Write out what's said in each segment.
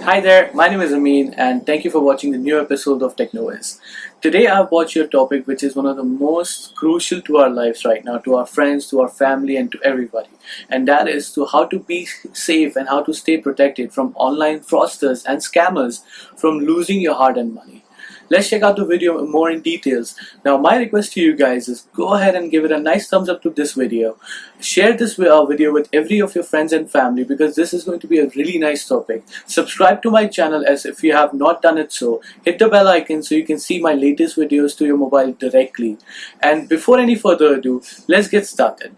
Hi there, my name is Amin and thank you for watching the new episode of TechnoWiz. Today I've brought you a topic which is one of the most crucial to our lives right now, to our friends, to our family and to everybody. And that is to how to be safe and how to stay protected from online fraudsters and scammers from losing your hard-earned money. Let's check out the video more in details. Now my request to you guys is go ahead and give it a nice thumbs up to this video. Share this video with every of your friends and family because this is going to be a really nice topic. Subscribe to my channel as if you have not done it so. Hit the bell icon so you can see my latest videos to your mobile directly. And before any further ado, let's get started.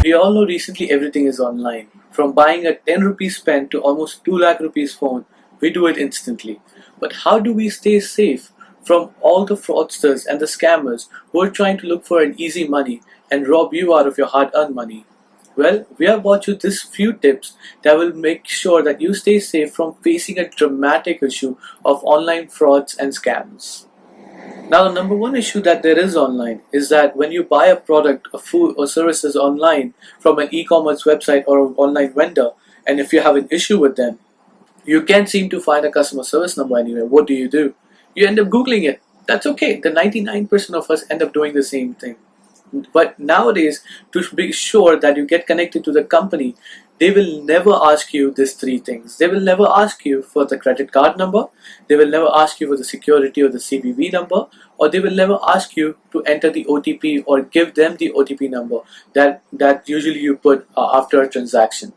We all know recently everything is online. From buying a 10 rupees pen to almost 2 lakh rupees phone, we do it instantly. But how do we stay safe from all the fraudsters and the scammers who are trying to look for an easy money and rob you out of your hard-earned money? Well, we have brought you this few tips that will make sure that you stay safe from facing a dramatic issue of online frauds and scams. Now, the number one issue that there is online is that when you buy a product, a food or services online from an e-commerce website or an online vendor, and if you have an issue with them, you can't seem to find a customer service number anywhere. What do? You end up Googling it. That's okay. The 99% of us end up doing the same thing. But nowadays, to be sure that you get connected to the company, they will never ask you these three things. They will never ask you for the credit card number, they will never ask you for the security or the CVV number, or they will never ask you to enter the OTP or give them the OTP number that usually you put after a transaction.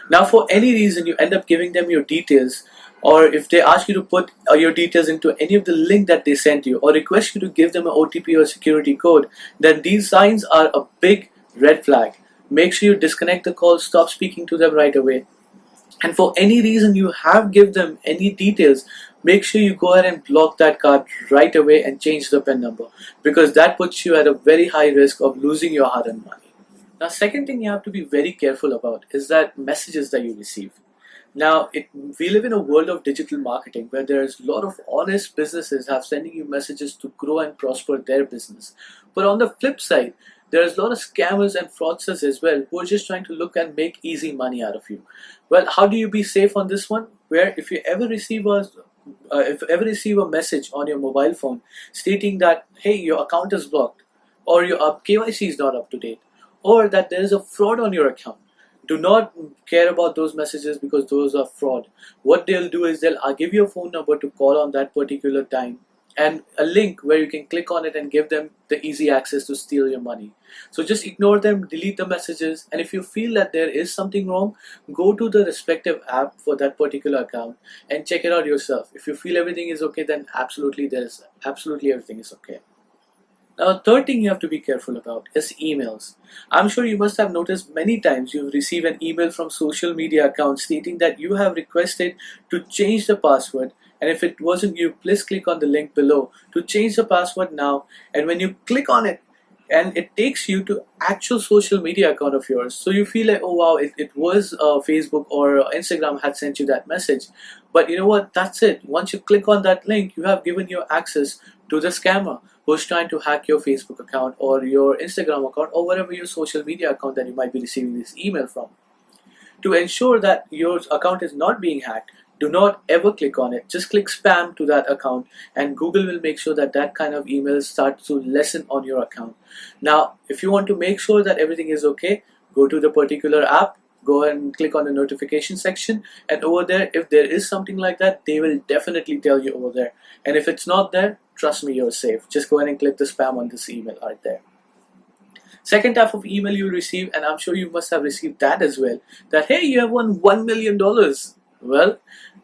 Now, for any reason you end up giving them your details, or if they ask you to put your details into any of the link that they sent you, or request you to give them an OTP or security code, then these signs are a big red flag. Make sure you disconnect the call, stop speaking to them right away. And for any reason you have give them any details, make sure you go ahead and block that card right away and change the PIN number, because that puts you at a very high risk of losing your hard-earned money. Now, second thing you have to be very careful about is that messages that you receive. Now, we live in a world of digital marketing where there's a lot of honest businesses have sending you messages to grow and prosper their business. But on the flip side, there's a lot of scammers and fraudsters as well who are just trying to look and make easy money out of you. Well, how do you be safe on this one? Where if you ever receive a message on your mobile phone stating that, hey, your account is blocked, or your KYC is not up to date, or that there is a fraud on your account, do not care about those messages because those are fraud. What they'll do is they'll give you a phone number to call on that particular time and a link where you can click on it and give them the easy access to steal your money. So just ignore them, delete the messages, and if you feel that there is something wrong, go to the respective app for that particular account and check it out yourself. If you feel everything is okay, then absolutely everything is okay. Now, the third thing you have to be careful about is emails. I'm sure you must have noticed many times you've received an email from social media accounts stating that you have requested to change the password, and if it wasn't you, please click on the link below to change the password now. And when you click on it, and it takes you to actual social media account of yours, so you feel like, oh wow, it was Facebook or Instagram had sent you that message. But you know what, that's it. Once you click on that link, you have given your access to the scammer who's trying to hack your Facebook account or your Instagram account or whatever your social media account that you might be receiving this email from. To ensure that your account is not being hacked, do not ever click on it. Just click spam to that account, and Google will make sure that that kind of emails start to lessen on your account. Now, if you want to make sure that everything is okay, go to the particular app, go and click on the notification section, and over there, if there is something like that, they will definitely tell you over there. And if it's not there, trust me, you're safe. Just go ahead and click the spam on this email right there. Second type of email you receive, and I'm sure you must have received that as well, that hey, you have won $1 million. Well,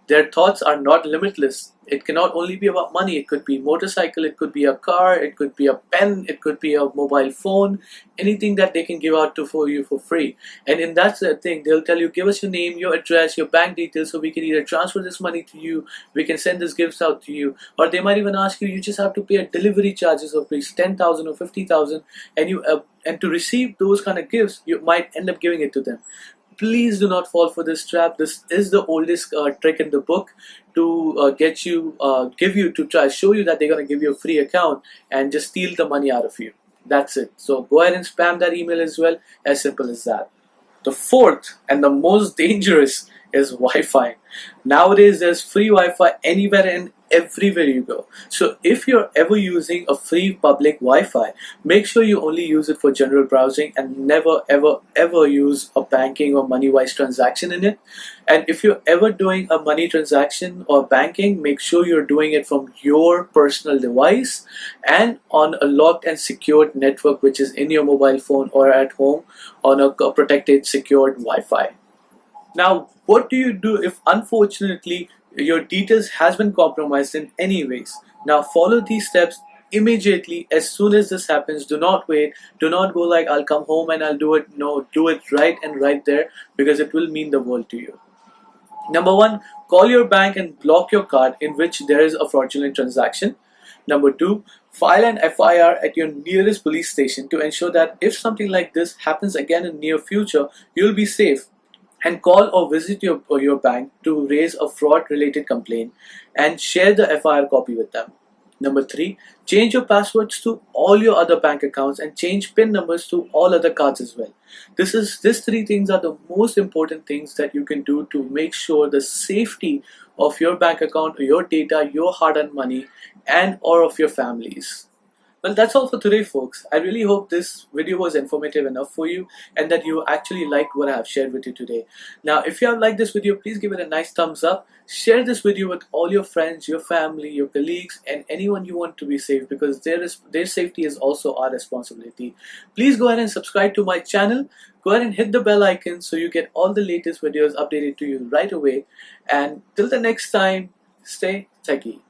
their thoughts are not limitless. It cannot only be about money. It could be motorcycle, it could be a car, it could be a pen, it could be a mobile phone, anything that they can give out for you for free. And in that thing, they'll tell you, give us your name, your address, your bank details, so we can either transfer this money to you, we can send this gifts out to you, or they might even ask you, you just have to pay a delivery charges of please 10,000 or 50,000, and to receive those kind of gifts, you might end up giving it to them. Please do not fall for this trap. This is the oldest trick in the book to show you that they're going to give you a free account and just steal the money out of you. That's it. So go ahead and spam that email as well. As simple as that. The fourth and the most dangerous is Wi-Fi. Nowadays, there's free Wi-Fi anywhere and everywhere you go. So if you're ever using a free public Wi-Fi, make sure you only use it for general browsing and never ever ever use a banking or money-wise transaction in it. And if you're ever doing a money transaction or banking, make sure you're doing it from your personal device and on a locked and secured network, which is in your mobile phone or at home on a protected secured Wi-Fi. Now, what do you do if unfortunately your details has been compromised in any ways? Now, follow these steps immediately as soon as this happens. Do not wait. Do not go like I'll come home and I'll do it. No, do it right and right there, because it will mean the world to you. Number one, call your bank and block your card in which there is a fraudulent transaction. Number two, file an FIR at your nearest police station to ensure that if something like this happens again in near future, you'll be safe. And call or visit your bank to raise a fraud related complaint and share the FIR copy with them. Number three, change your passwords to all your other bank accounts and change PIN numbers to all other cards as well. These three things are the most important things that you can do to make sure the safety of your bank account, your data, your hard-earned money, and or of your families. Well, that's all for today, folks. I really hope this video was informative enough for you and that you actually liked what I have shared with you today. Now, if you have liked this video, please give it a nice thumbs up. Share this video with all your friends, your family, your colleagues, and anyone you want to be safe, because their safety is also our responsibility. Please go ahead and subscribe to my channel. Go ahead and hit the bell icon so you get all the latest videos updated to you right away. And till the next time, stay techie.